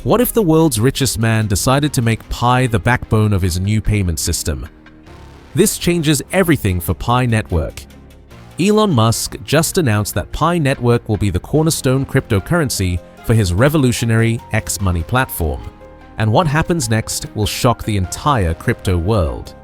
What if the world's richest man decided to make Pi the backbone of his new payment system? This changes everything for Pi Network. Elon Musk just announced that Pi Network will be the cornerstone cryptocurrency for his revolutionary X Money platform. And what happens next will shock the entire crypto world.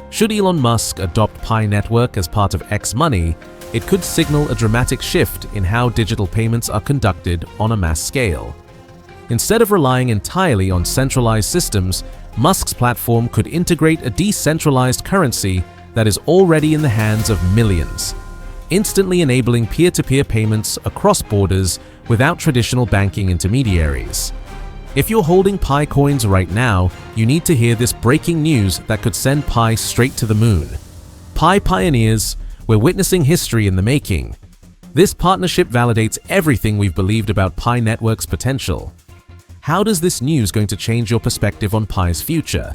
Should Elon Musk adopt Pi Network as part of X Money, it could signal a dramatic shift in how digital payments are conducted on a mass scale. Instead of relying entirely on centralized systems, Musk's platform could integrate a decentralized currency that is already in the hands of millions, instantly enabling peer-to-peer payments across borders without traditional banking intermediaries. If you're holding Pi coins right now, you need to hear this breaking news that could send Pi straight to the moon. Pi pioneers, we're witnessing history in the making. This partnership validates everything we've believed about Pi Network's potential. How does this news going to change your perspective on Pi's future?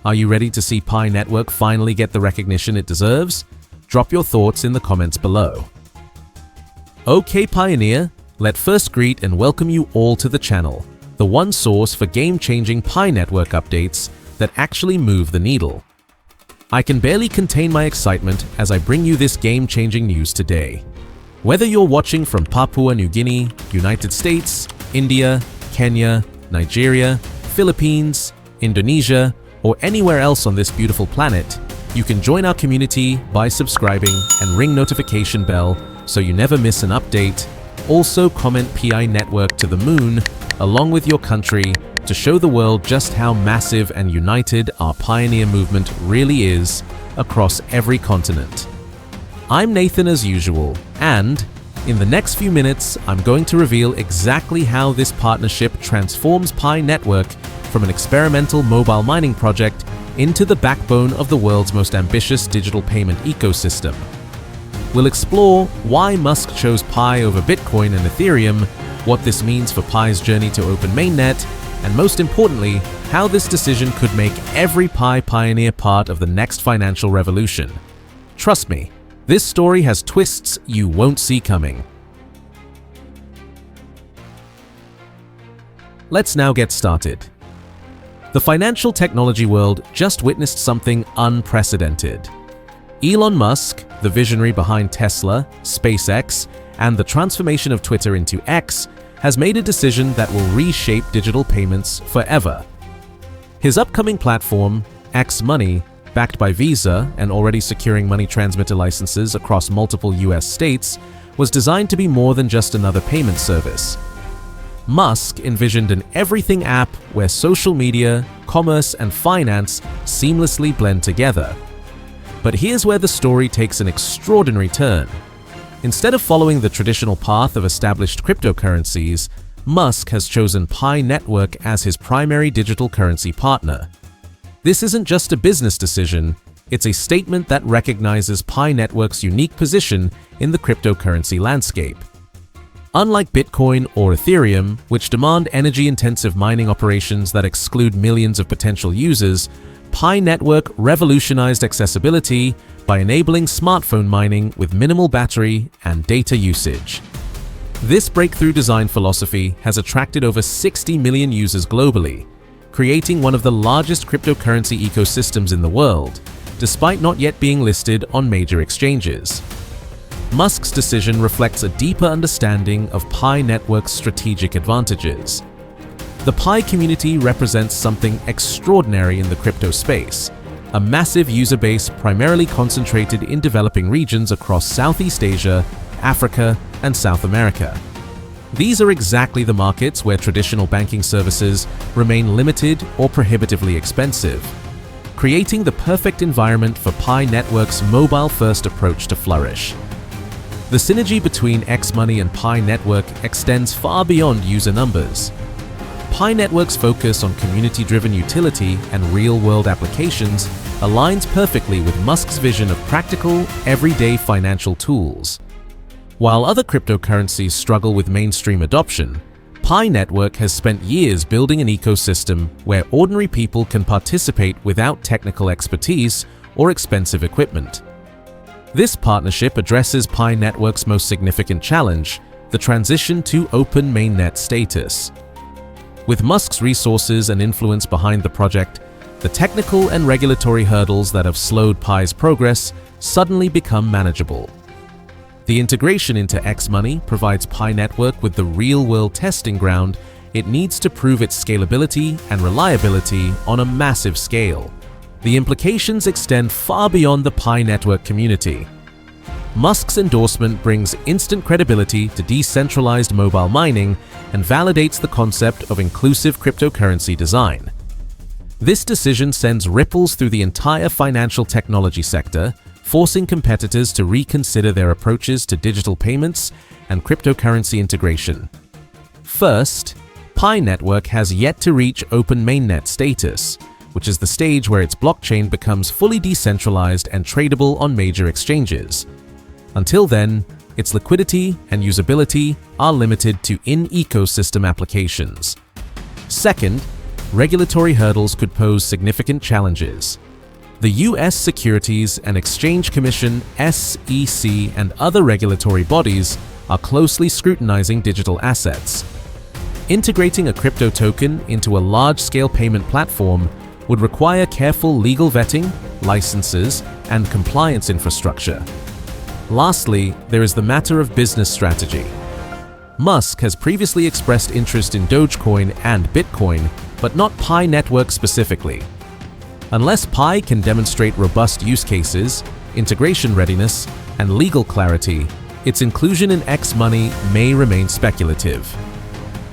Are you ready to see Pi Network finally get the recognition it deserves? Drop your thoughts in the comments below. Okay Pioneer, let's first greet and welcome you all to the channel, the one source for game-changing Pi Network updates that actually move the needle. I can barely contain my excitement as I bring you this game-changing news today. Whether you're watching from Papua New Guinea, United States, India, Kenya, Nigeria, Philippines, Indonesia, or anywhere else on this beautiful planet, you can join our community by subscribing and ring notification bell so you never miss an update. Also comment Pi Network to the moon along with your country to show the world just how massive and united our pioneer movement really is across every continent. I'm Nathan as usual, and in the next few minutes, I'm going to reveal exactly how this partnership transforms Pi Network from an experimental mobile mining project into the backbone of the world's most ambitious digital payment ecosystem. We'll explore why Musk chose Pi over Bitcoin and Ethereum, what this means for Pi's journey to open mainnet, and most importantly, how this decision could make every Pi pioneer part of the next financial revolution. Trust me, this story has twists you won't see coming. Let's now get started. The financial technology world just witnessed something unprecedented. Elon Musk, the visionary behind Tesla, SpaceX, and the transformation of Twitter into X, has made a decision that will reshape digital payments forever. His upcoming platform, X Money, backed by Visa and already securing money transmitter licenses across multiple US states, was designed to be more than just another payment service. Musk envisioned an everything app where social media, commerce, and finance seamlessly blend together. But here's where the story takes an extraordinary turn. Instead of following the traditional path of established cryptocurrencies, Musk has chosen Pi Network as his primary digital currency partner. This isn't just a business decision, it's a statement that recognizes Pi Network's unique position in the cryptocurrency landscape. Unlike Bitcoin or Ethereum, which demand energy-intensive mining operations that exclude millions of potential users, Pi Network revolutionized accessibility by enabling smartphone mining with minimal battery and data usage. This breakthrough design philosophy has attracted over 60 million users globally, creating one of the largest cryptocurrency ecosystems in the world, despite not yet being listed on major exchanges. Musk's decision reflects a deeper understanding of Pi Network's strategic advantages. The Pi community represents something extraordinary in the crypto space, a massive user base primarily concentrated in developing regions across Southeast Asia, Africa, and South America. These are exactly the markets where traditional banking services remain limited or prohibitively expensive, creating the perfect environment for Pi Network's mobile-first approach to flourish. The synergy between X Money and Pi Network extends far beyond user numbers. Pi Network's focus on community-driven utility and real-world applications aligns perfectly with Musk's vision of practical, everyday financial tools. While other cryptocurrencies struggle with mainstream adoption, Pi Network has spent years building an ecosystem where ordinary people can participate without technical expertise or expensive equipment. This partnership addresses Pi Network's most significant challenge, the transition to open mainnet status. With Musk's resources and influence behind the project, the technical and regulatory hurdles that have slowed Pi's progress suddenly become manageable. The integration into X-Money provides Pi Network with the real-world testing ground it needs to prove its scalability and reliability on a massive scale. The implications extend far beyond the Pi Network community. Musk's endorsement brings instant credibility to decentralized mobile mining and validates the concept of inclusive cryptocurrency design. This decision sends ripples through the entire financial technology sector, forcing competitors to reconsider their approaches to digital payments and cryptocurrency integration. First, Pi Network has yet to reach open mainnet status, which is the stage where its blockchain becomes fully decentralized and tradable on major exchanges. Until then, its liquidity and usability are limited to in-ecosystem applications. Second, regulatory hurdles could pose significant challenges. The U.S. Securities and Exchange Commission (SEC) and other regulatory bodies are closely scrutinizing digital assets. Integrating a crypto token into a large-scale payment platform would require careful legal vetting, licenses, and compliance infrastructure. Lastly, there is the matter of business strategy. Musk has previously expressed interest in Dogecoin and Bitcoin, but not Pi Network specifically. Unless Pi can demonstrate robust use cases, integration readiness, and legal clarity, its inclusion in X-Money may remain speculative.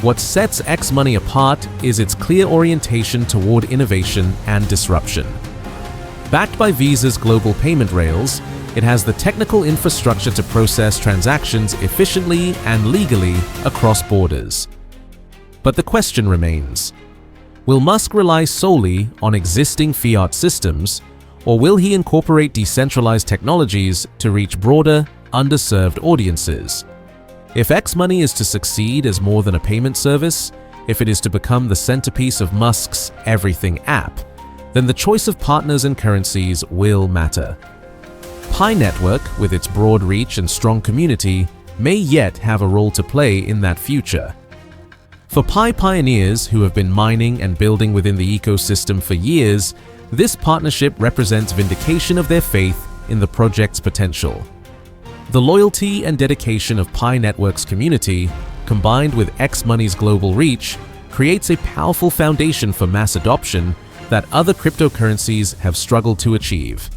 What sets X-Money apart is its clear orientation toward innovation and disruption. Backed by Visa's global payment rails, it has the technical infrastructure to process transactions efficiently and legally across borders. But the question remains: will Musk rely solely on existing fiat systems, or will he incorporate decentralized technologies to reach broader, underserved audiences? If X-Money is to succeed as more than a payment service, if it is to become the centerpiece of Musk's Everything app, then the choice of partners and currencies will matter. Pi Network, with its broad reach and strong community, may yet have a role to play in that future. For Pi pioneers who have been mining and building within the ecosystem for years, this partnership represents vindication of their faith in the project's potential. The loyalty and dedication of Pi Network's community, combined with X-Money's global reach, creates a powerful foundation for mass adoption that other cryptocurrencies have struggled to achieve.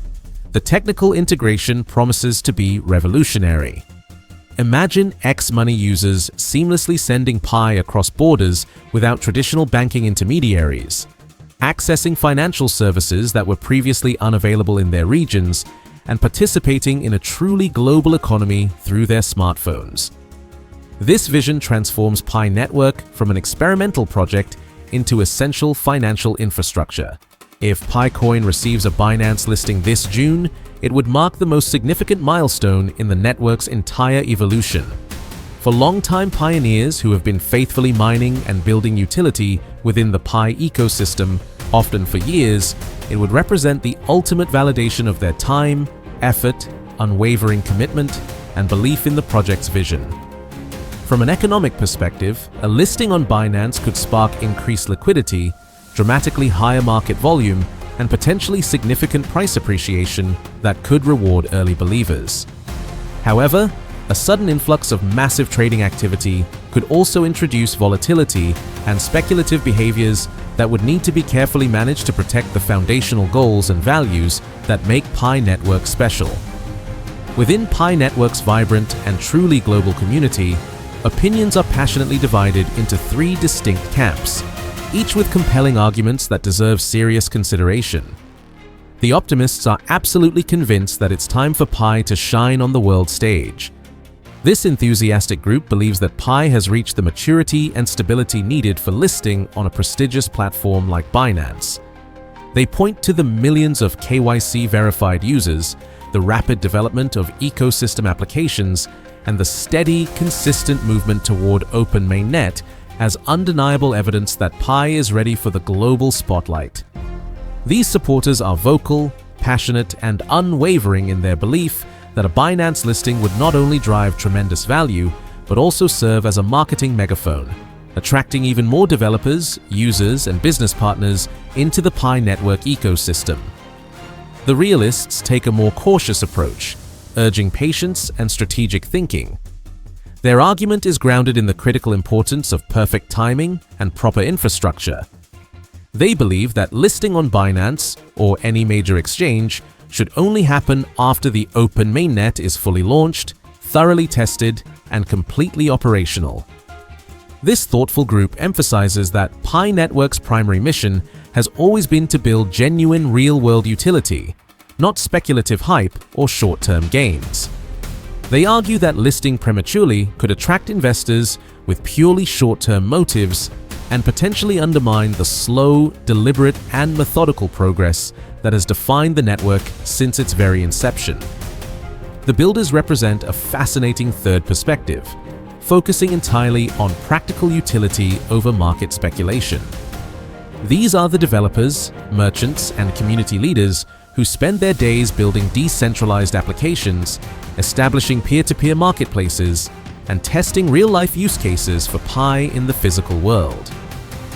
The technical integration promises to be revolutionary. Imagine X-Money users seamlessly sending Pi across borders without traditional banking intermediaries, accessing financial services that were previously unavailable in their regions, and participating in a truly global economy through their smartphones. This vision transforms Pi Network from an experimental project into essential financial infrastructure. If PiCoin receives a Binance listing this June, it would mark the most significant milestone in the network's entire evolution. For longtime pioneers who have been faithfully mining and building utility within the Pi ecosystem, often for years, it would represent the ultimate validation of their time, effort, unwavering commitment, and belief in the project's vision. From an economic perspective, a listing on Binance could spark increased liquidity, dramatically higher market volume, and potentially significant price appreciation that could reward early believers. However, a sudden influx of massive trading activity could also introduce volatility and speculative behaviors that would need to be carefully managed to protect the foundational goals and values that make Pi Network special. Within Pi Network's vibrant and truly global community, opinions are passionately divided into three distinct camps, each with compelling arguments that deserve serious consideration. The optimists are absolutely convinced that it's time for Pi to shine on the world stage. This enthusiastic group believes that Pi has reached the maturity and stability needed for listing on a prestigious platform like Binance. They point to the millions of KYC-verified users, the rapid development of ecosystem applications, and the steady, consistent movement toward open mainnet as undeniable evidence that Pi is ready for the global spotlight. These supporters are vocal, passionate, and unwavering in their belief that a Binance listing would not only drive tremendous value, but also serve as a marketing megaphone. attracting even more developers, users, and business partners into the Pi network ecosystem. The realists take a more cautious approach, urging patience and strategic thinking. Their argument is grounded in the critical importance of perfect timing and proper infrastructure. They believe that listing on Binance or any major exchange should only happen after the open mainnet is fully launched, thoroughly tested, and completely operational. This thoughtful group emphasizes that Pi Network's primary mission has always been to build genuine real-world utility, not speculative hype or short-term gains. They argue that listing prematurely could attract investors with purely short-term motives and potentially undermine the slow, deliberate, and methodical progress that has defined the network since its very inception. The builders represent a fascinating third perspective, focusing entirely on practical utility over market speculation. These are the developers, merchants, and community leaders who spend their days building decentralized applications, establishing peer-to-peer marketplaces, and testing real-life use cases for Pi in the physical world.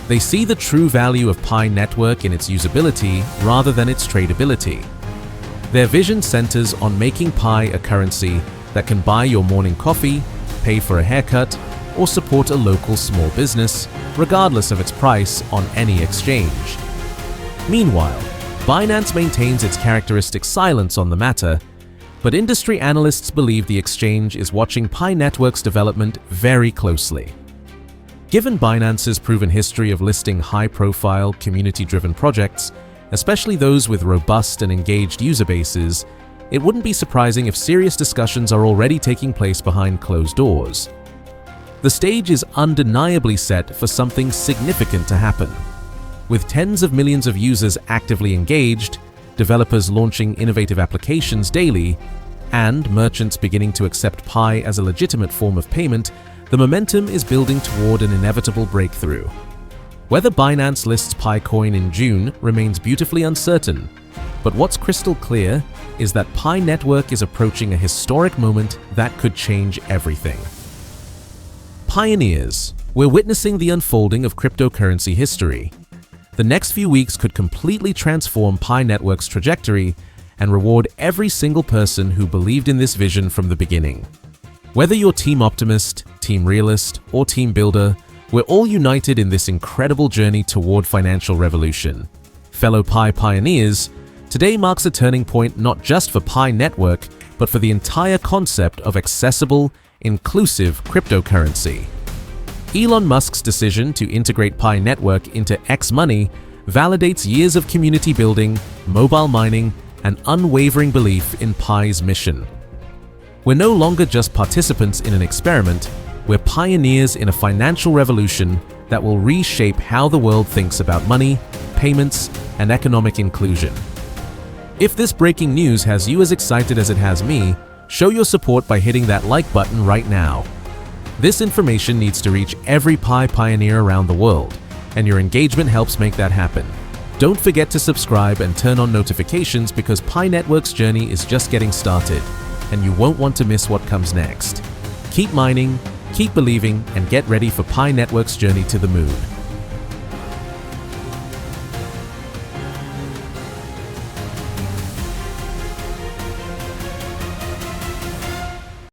They see the true value of Pi Network in its usability rather than its tradability. Their vision centers on making Pi a currency that can buy your morning coffee, pay for a haircut, or support a local small business, regardless of its price on any exchange. Meanwhile, Binance maintains its characteristic silence on the matter, but industry analysts believe the exchange is watching Pi Network's development very closely. Given Binance's proven history of listing high-profile, community-driven projects, especially those with robust and engaged user bases, it wouldn't be surprising if serious discussions are already taking place behind closed doors. The stage is undeniably set for something significant to happen. With tens of millions of users actively engaged, developers launching innovative applications daily, and merchants beginning to accept Pi as a legitimate form of payment, the momentum is building toward an inevitable breakthrough. Whether Binance lists Pi coin in June remains beautifully uncertain, but what's crystal clear is that Pi Network is approaching a historic moment that could change everything. Pioneers, we're witnessing the unfolding of cryptocurrency history. The next few weeks could completely transform Pi Network's trajectory and reward every single person who believed in this vision from the beginning. Whether you're Team Optimist, Team Realist, or Team Builder, we're all united in this incredible journey toward financial revolution. Fellow Pi pioneers, today marks a turning point not just for Pi Network, but for the entire concept of accessible, inclusive cryptocurrency. Elon Musk's decision to integrate Pi Network into X Money validates years of community building, mobile mining, and unwavering belief in Pi's mission. We're no longer just participants in an experiment, we're pioneers in a financial revolution that will reshape how the world thinks about money, payments, and economic inclusion. If this breaking news has you as excited as it has me, show your support by hitting that like button right now. This information needs to reach every Pi pioneer around the world, and your engagement helps make that happen. Don't forget to subscribe and turn on notifications because Pi Network's journey is just getting started, and you won't want to miss what comes next. Keep mining, keep believing, and get ready for Pi Network's journey to the moon.